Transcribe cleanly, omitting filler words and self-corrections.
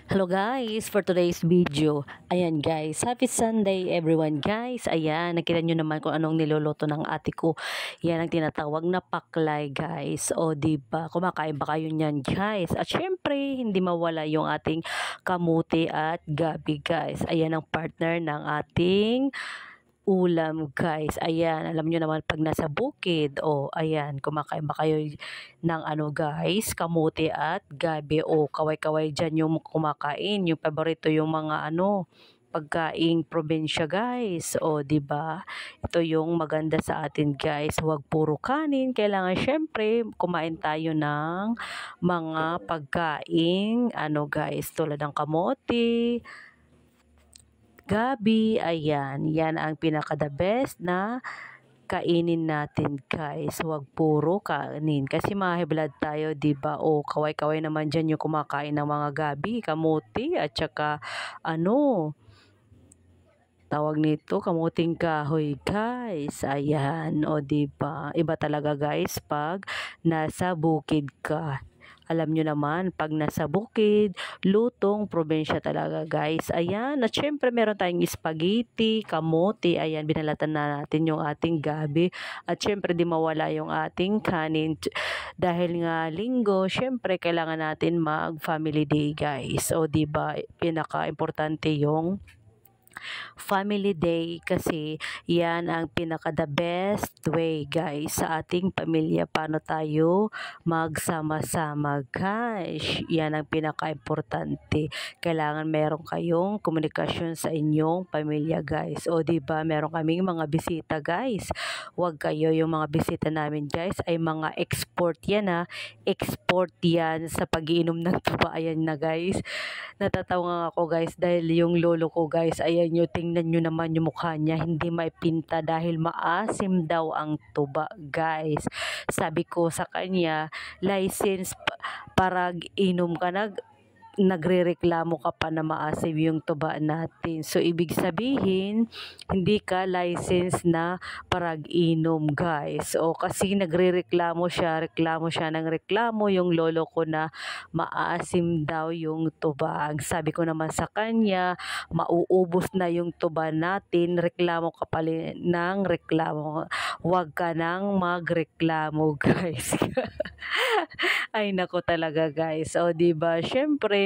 Hello guys, for today's video, ayan guys, happy Sunday everyone guys. Ayan, nakita nyo naman kung anong niluluto ng ate ko. Yan ang tinatawag na paklay guys. O diba, kumakain ba kayo nyan guys? At syempre, hindi mawala yung ating kamuti at gabi guys. Ayan ang partner ng ating ulam guys. Ayan, alam nyo naman pag nasa bukid, ayan, kumakain ba kayo ng ano guys, kamuti at gabi o kaway-kaway dyan yung kumakain, yung paborito yung mga pagkaing probinsya guys. O di ba? Ito yung maganda sa atin guys. Huwag puro kanin. Kailangan syempre kumain tayo ng mga pagkaing guys, tulad ng kamote, gabi, ayan. Yan ang pinaka the best na kainin natin guys. Huwag puro kanin. Kasi mahiblad tayo, diba? O kaway-kaway naman dyan yung kumakain ng mga gabi, kamuti, at saka tawag nito, kamuting kahoy guys. Ayan, o diba? Iba talaga guys pag nasa bukid ka. Alam nyo naman, pag nasa bukid, lutong probinsya talaga guys. Ayan, at syempre meron tayong spaghetti, kamote. Ayan, binalatan na natin yung ating gabi. At syempre di mawala yung ating kanin. Dahil nga linggo, syempre kailangan natin mag family day guys. O diba, pinaka-importante yung family day kasi yan ang pinaka the best way guys sa ating pamilya, paano tayo magsama-sama guys. Yan ang pinaka-importante, kailangan meron kayong komunikasyon sa inyong pamilya guys. O di ba, meron kaming mga bisita guys. Huwag kayo, yung mga bisita namin guys ay mga export yan export yan sa pag-iinom ng tuba. Ayan na guys, natatawa ako guys dahil yung lolo ko guys, ayan nyo, tingnan nyo naman yung mukha niya, hindi maipinta dahil maasim daw ang tuba guys. Sabi ko sa kanya, license para inom ka nagrereklamo ka pa na maasim yung tuba natin. So, ibig sabihin, hindi ka license na parag-inom, guys. O, kasi reklamo siya ng reklamo yung lolo ko na maasim daw yung tuba. Ang sabi ko naman sa kanya, mauubos na yung tuba natin, reklamo ka pa ng reklamo. Huwag ka nang magreklamo, guys. Ay nako talaga guys. O di ba? Syempre